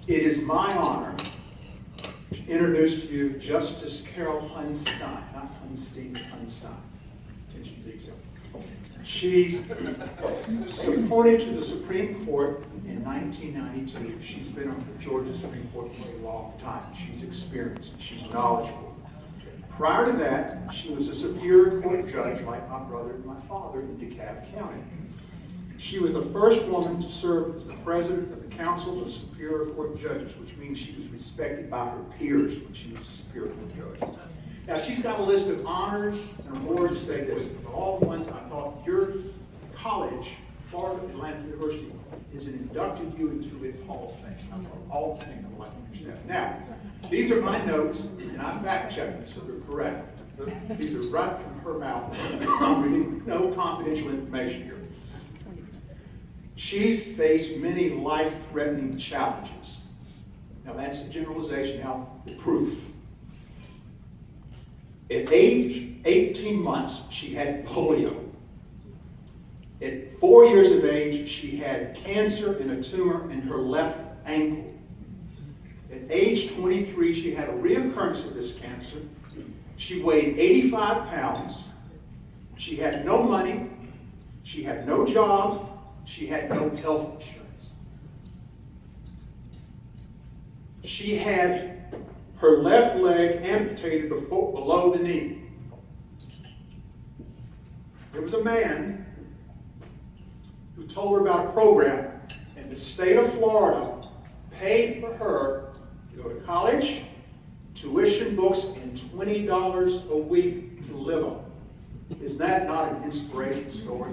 It is my honor to introduce to you Justice Carol Hunstein, not Hunstein, but Hunstein. Attention to detail. She's appointed to the Supreme Court in 1992. She's been on the Georgia Supreme Court for a long time. She's experienced. She's knowledgeable. Prior to that, she was a Superior Court judge like my brother and my father in DeKalb County. She was the first woman to serve as the president of the Council of Superior Court Judges, which means she was respected by her peers when she was a Superior Court judge. Now, she's got a list of honors and awards. Say this, of all the ones I thought your college, Florida Atlantic University, is inducted you into its Hall of Fame. I thought all 10 of like that. Now, these are my notes, and I fact-checked them, so they're correct. These are right from her mouth. I'm reading no confidential information here. She's faced many life-threatening challenges. Now, that's a generalization. Now, the proof. At age 18 months, she had polio. At 4 years of age, she had cancer and a tumor in her left ankle. At age 23, she had a reoccurrence of this cancer. She weighed 85 pounds. She had no money. She had no job. She had no health insurance. She had her left leg amputated below the knee. There was a man who told her about a program, and the state of Florida paid for her to go to college, tuition, books, and $20 a week to live on. Is that not an inspirational story?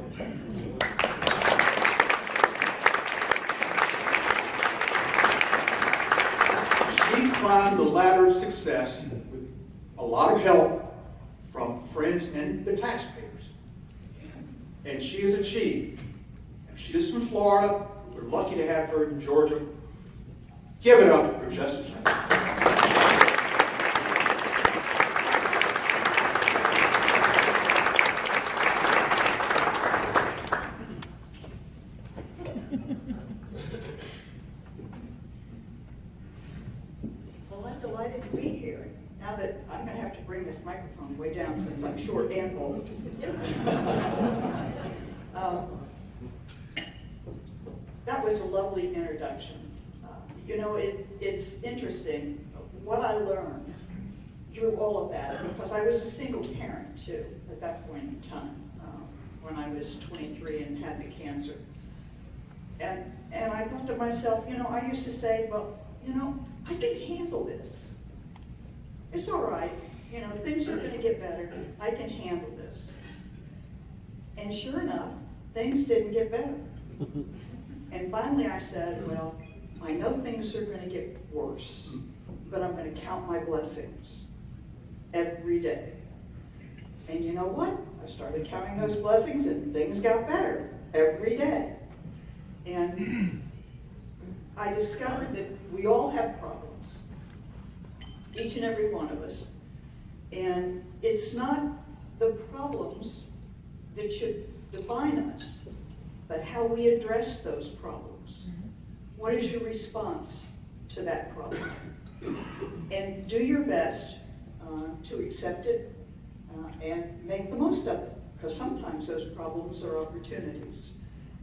She climbed the ladder of success with a lot of help from friends and the taxpayers. And she has achieved. And she is from Florida. We're lucky to have her in Georgia. Give it up for Justice. Well, I'm delighted to be here. Now that I'm going to have to bring this microphone way down since I'm short and bald. That was a lovely introduction. It's interesting what I learned through all of that, because I was a single parent too at that point in time when I was 23 and had the cancer. And I thought to myself, I used to say, well, I can handle this. It's all right. Things are going to get better. I can handle this. And sure enough, things didn't get better. And finally I said, well, I know things are going to get worse, but I'm going to count my blessings every day. And you know what? I started counting those blessings and things got better every day. And I discovered that we all have problems, each and every one of us. And it's not the problems that should define us, but how we address those problems. What is your response to that problem? And do your best to accept it and make the most of it, because sometimes those problems are opportunities.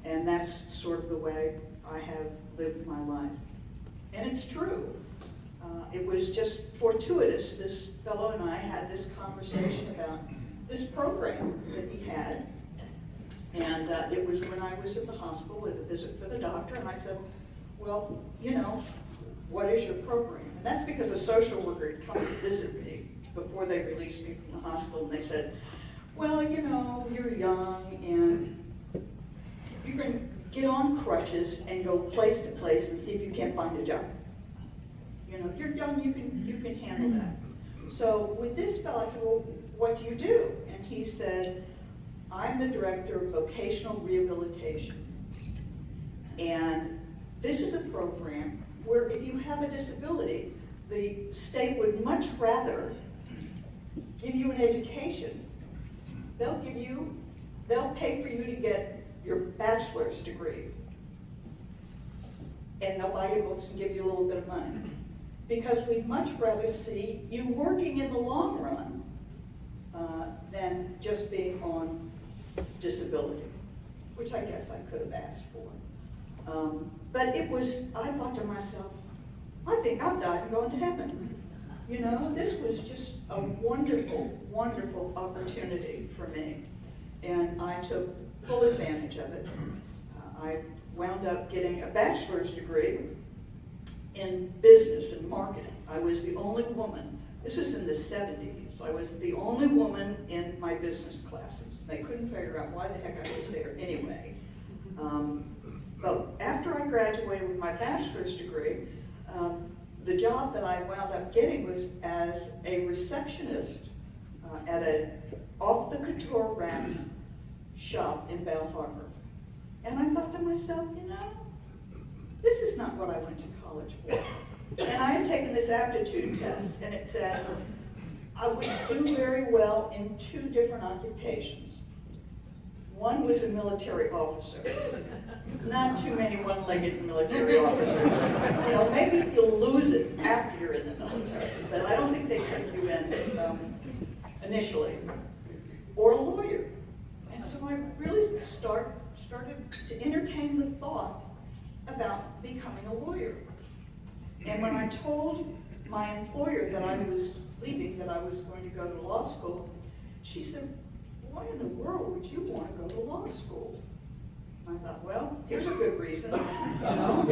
And that's sort of the way I have lived my life. And it's true. It was just fortuitous. This fellow and I had this conversation about this program that he had. And it was when I was at the hospital with a visit for the doctor, and I said, well, what is your program? And that's because a social worker had come to visit me before they released me from the hospital, and they said, well, you're young, and you can get on crutches and go place to place and see if you can't find a job. You're young, you can handle that. So with this fellow, I said, well, what do you do? And he said, I'm the director of vocational rehabilitation. And this is a program where if you have a disability, the state would much rather give you an education. They'll pay for you to get your bachelor's degree. and they'll buy you books and give you a little bit of money. Because we'd much rather see you working in the long run than just being on disability, which I guess I could have asked for. But it was, I thought to myself, I think I've died and gone to heaven. You know, this was just a wonderful, wonderful opportunity for me. And I took full advantage of it. I wound up getting a bachelor's degree in business and marketing. I was the only woman, this was in the 70s, I was the only woman in my business classes. They couldn't figure out why the heck I was there anyway. But after I graduated with my bachelor's degree, the job that I wound up getting was as a receptionist at an off-the-couture rack shop in Bell Harbor. And I thought to myself, you know, this is not what I went to college for. And I had taken this aptitude test, and it said I would do very well in 2 different occupations. One was a military officer. Not too many one-legged military officers. You know, maybe you'll lose it after you're in the military, but I don't think they take you in initially. Or a lawyer. And so I really started to entertain the thought about becoming a lawyer. And when I told my employer that I was leaving, that I was going to go to law school, she said, why in the world would you want to go to law school? I thought, well, here's a good reason, you know.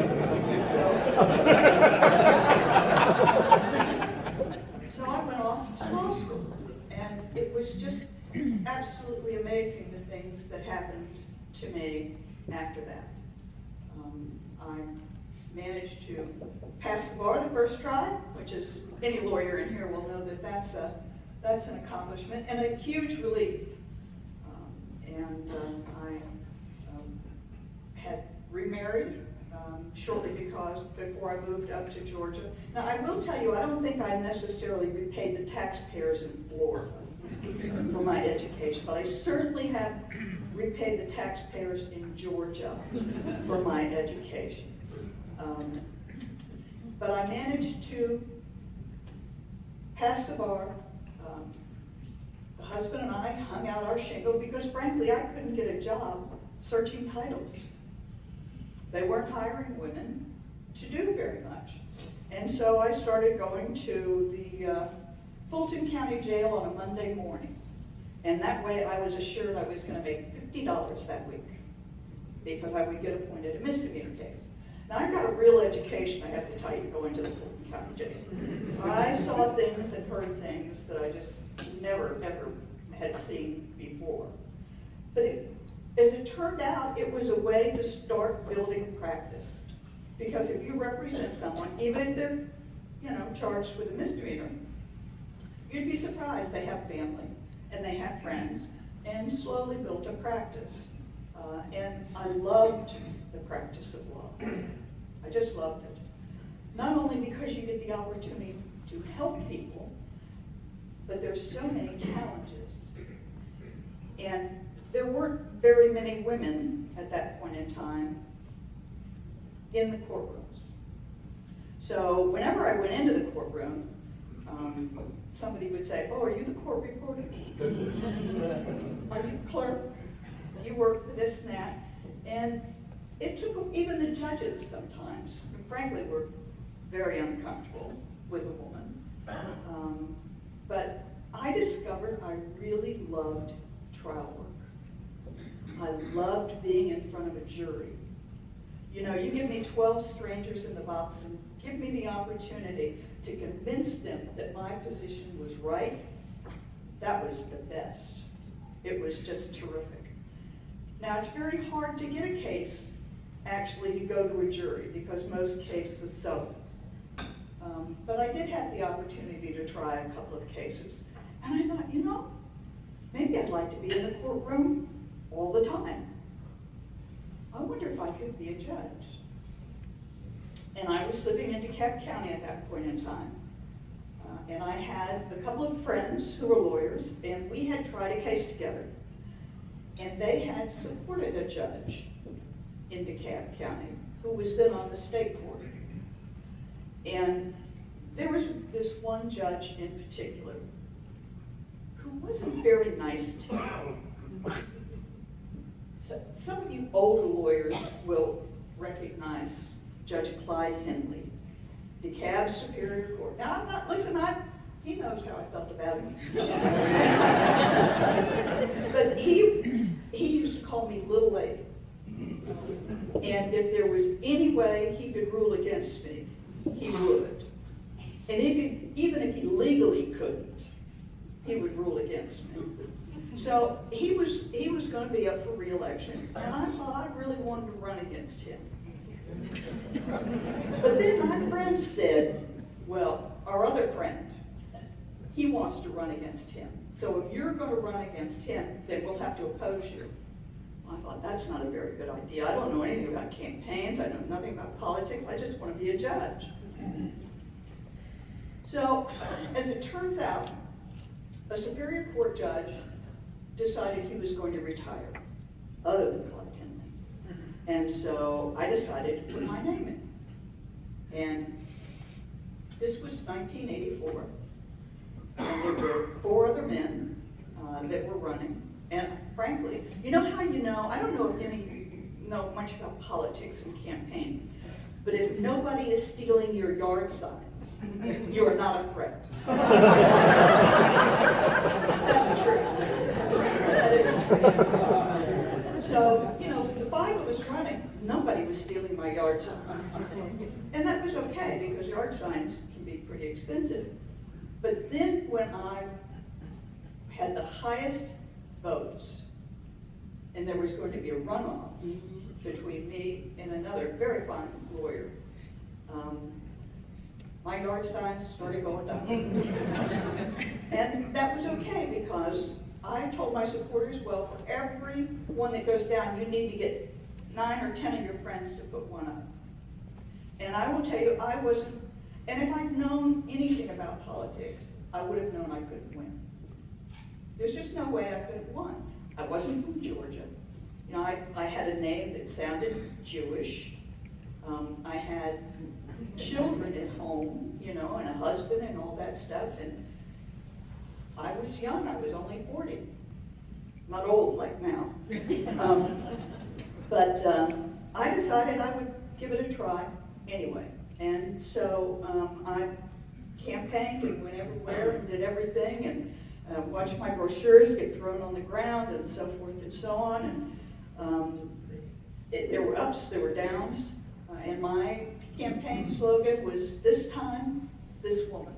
So I went off to law school, and it was just absolutely amazing the things that happened to me after that. I managed to pass the bar the first try, which is, any lawyer in here will know that that's an accomplishment and a huge relief. I had remarried shortly before I moved up to Georgia. Now, I will tell you, I don't think I necessarily repaid the taxpayers in Florida for my education, but I certainly have repaid the taxpayers in Georgia for my education. But I managed to pass the bar. The husband and I hung out our shingle because, frankly, I couldn't get a job searching titles. They weren't hiring women to do very much. And so I started going to the Fulton County Jail on a Monday morning. And that way I was assured I was going to make $50 that week because I would get appointed a misdemeanor case. Now, I've got a real education, I have to tell you, going to the Fulton County Jail. I saw things and heard things that I just never, ever had seen before. But as it turned out, it was a way to start building practice. Because if you represent someone, even if they're, you know, charged with a misdemeanor, you'd be surprised they have family and they have friends, and slowly built a practice. And I loved the practice of law. I just loved it. Not only because you get the opportunity to help people, but there's so many challenges. And there weren't very many women at that point in time in the courtrooms. So whenever I went into the courtroom, somebody would say, oh, are you the court reporter? Are you the clerk? You work for this and that. And it took even the judges sometimes, who frankly were very uncomfortable with a woman. But I discovered I really loved trial work. I loved being in front of a jury. You know, you give me 12 strangers in the box and give me the opportunity to convince them that my position was right. That was the best. It was just terrific. Now, it's very hard to get a case actually to go to a jury because most cases don't. But I did have the opportunity to try a couple of cases. And I thought, you know, maybe I'd like to be in the courtroom all the time. I wonder if I could be a judge. And I was living in DeKalb County at that point in time. And I had a couple of friends who were lawyers, and we had tried a case together. And they had supported a judge in DeKalb County who was then on the state court. And there was this one judge in particular who wasn't very nice to me. So, some of you older lawyers will recognize Judge Clyde Henley, DeKalb Superior Court. Now, I'm not, listen, he knows how I felt about him. But he used to call me Little Lady. And if there was any way he could rule against me, he would. And even if he legally couldn't, he would rule against me. So he was going to be up for re-election, and I thought I really wanted to run against him. But then my friend said, well, our other friend, he wants to run against him. So if you're going to run against him, then we'll have to oppose you. I thought, that's not a very good idea. I don't know anything about campaigns. I know nothing about politics. I just want to be a judge. So, as it turns out, a Superior Court judge decided he was going to retire, other than Clyde Henley. And so I decided to put my name in. And this was 1984. And there were 4 other men that were running. And frankly, you know how you know, I don't know if any of you know much about politics and campaigning, but if nobody is stealing your yard signs, you are not a threat. That's the truth. That is the truth. So, you know, the 5 of us running, nobody was stealing my yard signs. And that was okay, because yard signs can be pretty expensive. But then when I had the highest votes, and there was going to be a runoff between me and another very fine lawyer, my yard signs started going down. And that was okay, because I told my supporters, well, for every one that goes down, you need to get 9 or 10 of your friends to put one up. And I will tell you, I wasn't, and if I'd known anything about politics, I would have known I couldn't win. There's just no way I could have won. I wasn't from Georgia. You know, I had a name that sounded Jewish. I had children at home, you know, and a husband and all that stuff. And I was young. I was only 40. Not old like now. But I decided I would give it a try anyway. And so I campaigned and went everywhere and did everything, and watched my brochures get thrown on the ground and so forth and so on. And there were ups, there were downs, and my campaign slogan was, this time, this woman.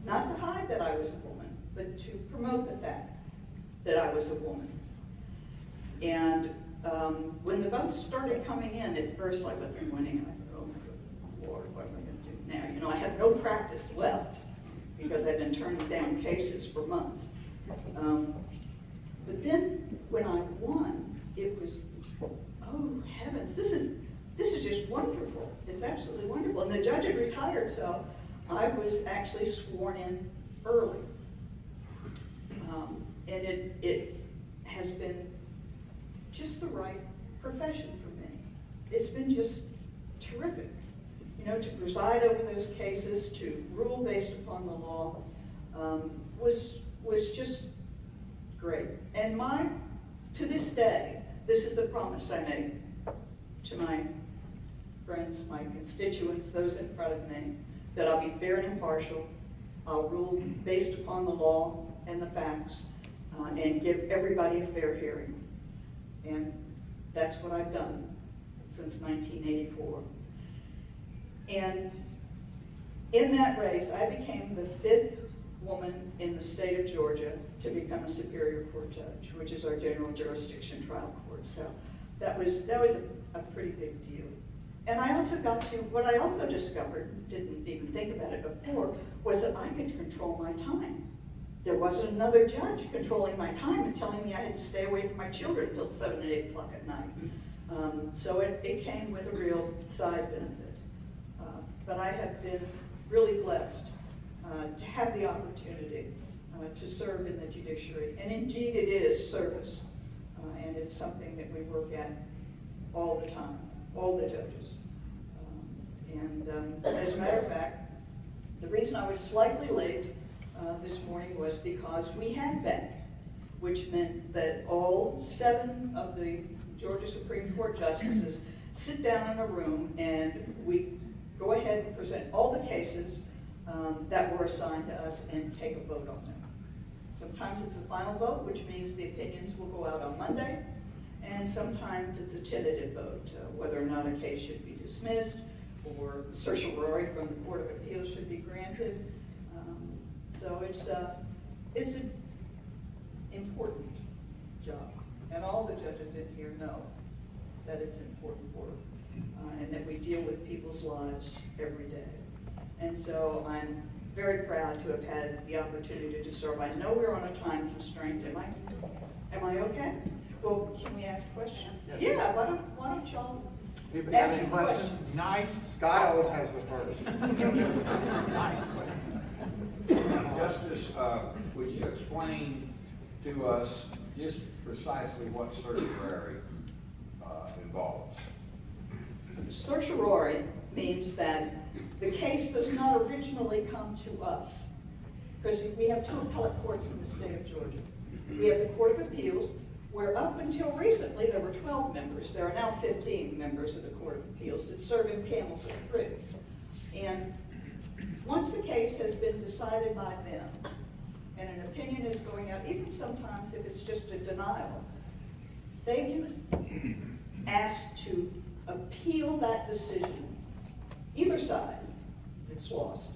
Not to hide that I was a woman, but to promote the fact that I was a woman. And when the votes started coming in, at first I wasn't winning. I thought, oh my Lord, what am I going to do now? You know, I had no practice left, because I've been turning down cases for months. But then when I won, it was, oh heavens, this is just wonderful. It's absolutely wonderful. And the judge had retired, so I was actually sworn in early. And it has been just the right profession for me. It's been just terrific. You know, to preside over those cases, to rule based upon the law, was just great. And to this day, this is the promise I made to my friends, my constituents, those in front of me, that I'll be fair and impartial. I'll rule based upon the law and the facts, and give everybody a fair hearing. And that's what I've done since 1984. And in that race, I became the 5th woman in the state of Georgia to become a Superior Court judge, which is our general jurisdiction trial court. So that was a pretty big deal. And I also got to, what I also discovered, didn't even think about it before, was that I could control my time. There wasn't another judge controlling my time and telling me I had to stay away from my children until 7 and 8 o'clock at night. So it came with a real side benefit. But I have been really blessed to have the opportunity to serve in the judiciary. And indeed it is service. And it's something that we work at all the time. all the judges. As a matter of fact, the reason I was slightly late this morning was because we had bank, which meant that all 7 of the Georgia Supreme Court justices sit down in a room and we go ahead and present all the cases that were assigned to us and take a vote on them. Sometimes it's a final vote, which means the opinions will go out on Monday, and sometimes it's a tentative vote, whether or not a case should be dismissed or certiorari from the Court of Appeals should be granted. So it's an important job, and all the judges in here know that it's important work, and that we deal with people's lives every day. And so I'm very proud to have had the opportunity to serve. I know we're on a time constraint. Am I okay? Well, can we ask questions? Yeah, why don't y'all Anybody have ask any some questions? questions? Nice. Scott always has the first. Nice. Justice, would you explain to us just precisely what certiorari involves? Certiorari means that the case does not originally come to us, because we have 2 appellate courts in the state of Georgia. We have the Court of Appeals, where up until recently there were 12 members. There are now 15 members of the Court of Appeals that serve in panels of 3. And once the case has been decided by them, and an opinion is going out, even sometimes if it's just a denial, they can ask to appeal that decision. Either side that's lost,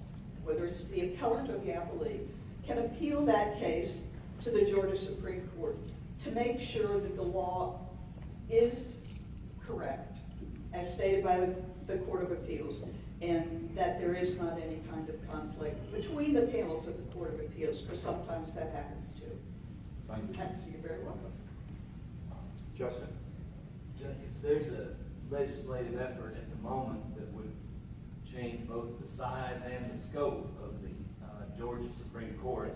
whether it's the appellant or the appellee, can appeal that case to the Georgia Supreme Court to make sure that the law is correct, as stated by the Court of Appeals, and that there is not any kind of conflict between the panels of the Court of Appeals, because sometimes that happens too. Thank you. You're very welcome. Justin? Justice, there's a legislative effort at the moment that would change both the size and the scope of the Georgia Supreme Court.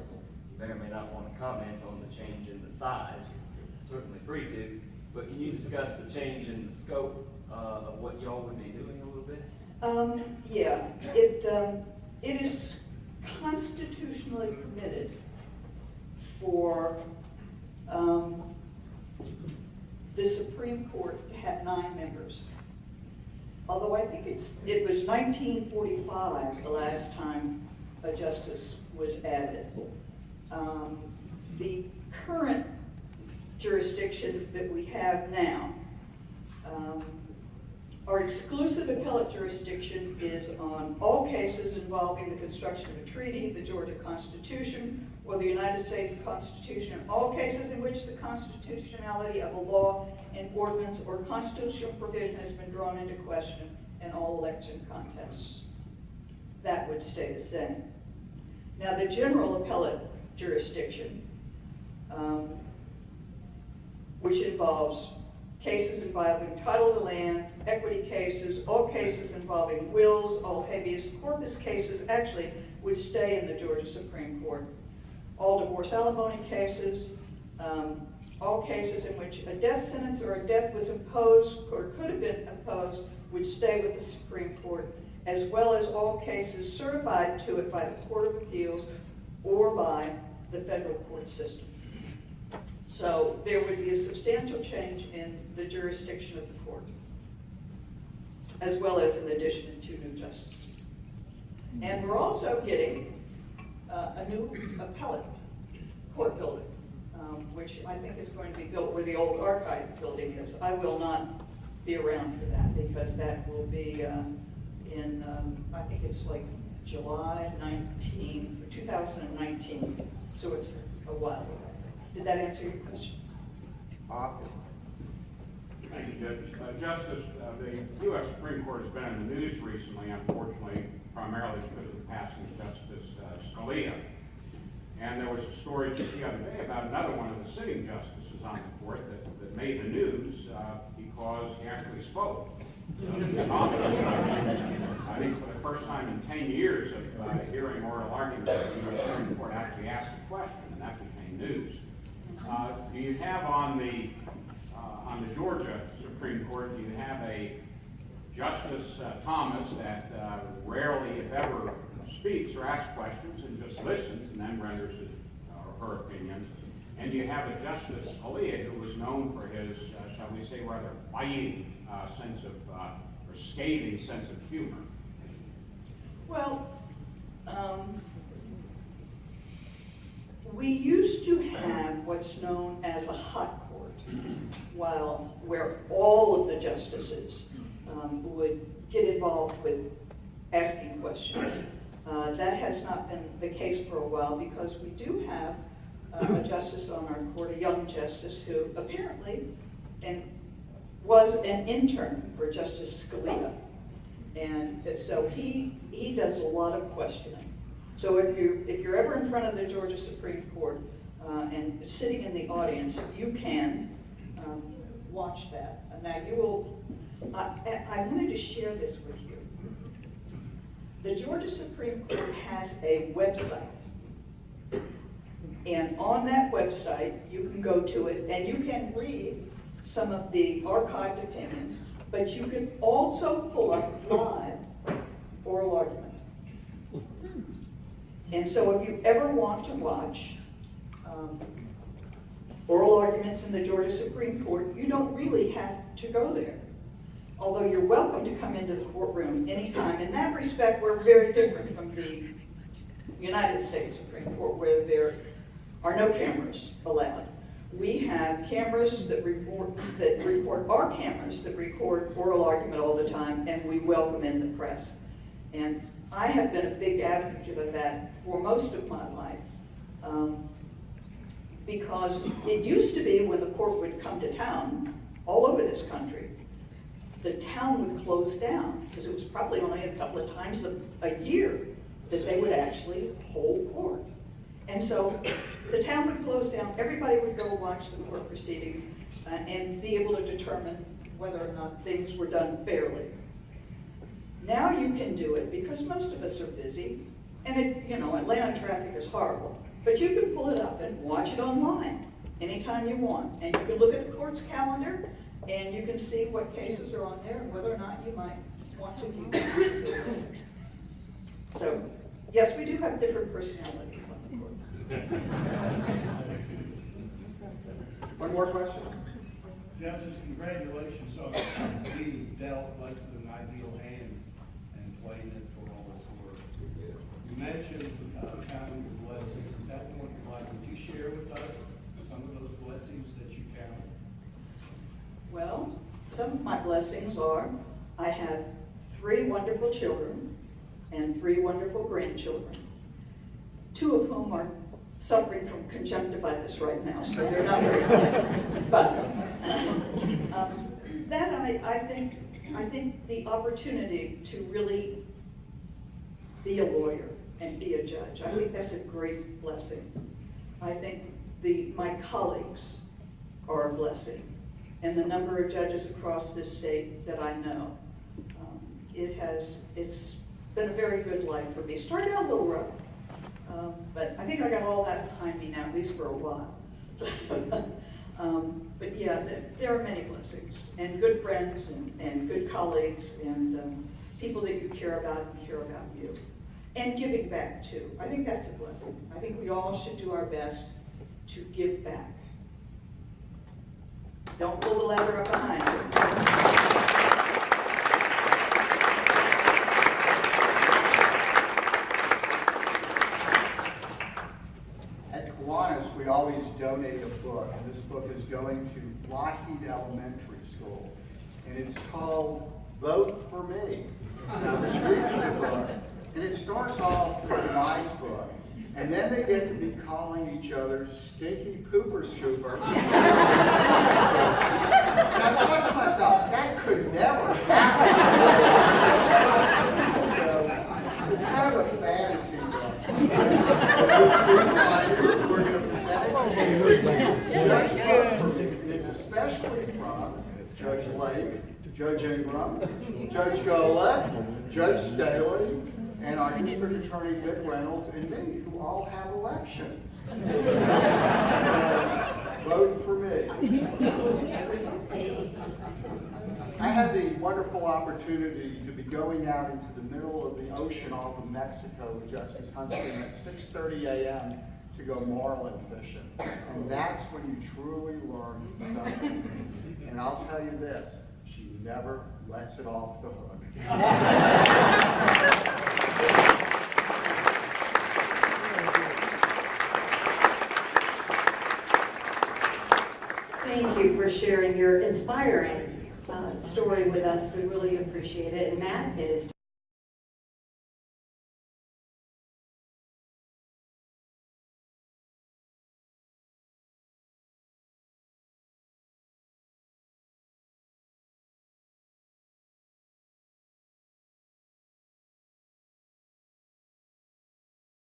You may or may not want to comment on the change in the size. You're certainly free to, but can you discuss the change in the scope of what y'all would be doing a little bit? Yeah, it is constitutionally permitted for the Supreme Court to have 9 members. Although I think it was 1945 the last time a justice was added. The current jurisdiction that we have now, our exclusive appellate jurisdiction is on all cases involving the construction of a treaty, the Georgia Constitution, or the United States Constitution, all cases in which the constitutionality of a law, an ordinance, or constitutional provision has been drawn into question, and all election contests. That would stay the same. Now, the general appellate jurisdiction, which involves cases involving title to land, equity cases, all cases involving wills, all habeas corpus cases actually would stay in the Georgia Supreme Court. All divorce alimony cases, all cases in which a death sentence or a death was imposed or could have been imposed would stay with the Supreme Court, as well as all cases certified to it by the Court of Appeals or by the federal court system. So there would be a substantial change in the jurisdiction of the court, as well as in addition to 2 new justices. And we're also getting a new appellate court building, which I think is going to be built where the old archive building is. I will not be around for that because that will be in, I think it's like July 2019, so it's a while away. Did that answer your question? Thank you, Judge. Justice, the U.S. Supreme Court has been in the news recently, unfortunately, primarily because of the passing of Justice Scalia. And there was a story just the other day about another one of the sitting justices on the court that made the news because he actually spoke. I think for the first time in 10 years of hearing oral arguments, the U.S. Supreme Court actually asked a question, and that became news. Do you have on the Georgia Supreme Court, do you have a Thomas that rarely, if ever, speaks or asks questions and just listens and then renders his or her opinions. And you have a Justice Scalia who was known for his, shall we say, rather biting sense of, or scathing sense of humor. Well, we used to have what's known as a hot court, where all of the justices would get involved with asking questions. That has not been the case for a while because we do have a justice on our court, a young justice who apparently was an intern for Justice Scalia. And so he does a lot of questioning. So if you're ever in front of the Georgia Supreme Court and sitting in the audience, you can watch that. And now you will, I wanted to share this with you. The Georgia Supreme Court has a website. And on that website, you can go to it and you can read some of the archived opinions, but you can also pull up live oral argument. And so if you ever want to watch oral arguments in the Georgia Supreme Court, you don't really have to go there. Although you're welcome to come into the courtroom anytime. In that respect, we're very different from the United States Supreme Court, where there are no cameras allowed. We have cameras that record our cameras that record oral argument all the time, and we welcome in the press. And I have been a big advocate of that for most of my life, because it used to be when the court would come to town all over this country, the town would close down because it was probably only a couple of times a year that they would actually hold court. And so the town would close down, everybody would go watch the court proceedings and be able to determine whether or not things were done fairly. Now you can do it because most of us are busy, and Atlanta traffic is horrible, but you can pull it up and watch it online anytime you want. And you can look at the court's calendar and you can see what cases are on there and whether or not you might want to view them. So, yes, we do have different personalities on the court. One more question. Justice, congratulations on being dealt less than an ideal hand and playing it for all this work. You mentioned counting your blessings. At that point in life, would you share with us some of those blessings that you count? Well, some of my blessings are I have 3 wonderful children and 3 wonderful grandchildren, 2 of whom are suffering from conjunctivitis right now, so they're not very pleasant. But that I think the opportunity to really be a lawyer and be a judge, I think that's a great blessing. I think my colleagues are a blessing, and the number of judges across this state that I know, it's been a very good life for me. Started out a little rough. But I think I got all that behind me now, at least for a while. But yeah, there are many blessings, and good friends, and good colleagues, and people that you care about and care about you. And giving back, too. I think that's a blessing. I think we all should do our best to give back. Don't pull the ladder up behind you. Kiwanis, we always donate a book, and this book is going to Lockheed Elementary School, and it's called Vote for Me. And I was reading the book, and it starts off with a nice book, and then they get to be calling each other Stinky Pooper Scooper. And I thought to myself, that could never happen. So it's kind of a fantasy book. We're going to present it to you. And it's especially from Judge Lake, Judge Ingram, Judge Golek, Judge Staley, and our District Attorney Vic Reynolds and me, who all have elections. Vote for me. I had the wonderful opportunity to be going out into the middle of the ocean off of Mexico with Justice Hunstein at 6:30 a.m. to go marlin fishing. And that's when you truly learn something. And I'll tell you this, she never lets it off the hook. Thank you for sharing your inspiring story with us. We really appreciate it. And Matt, it is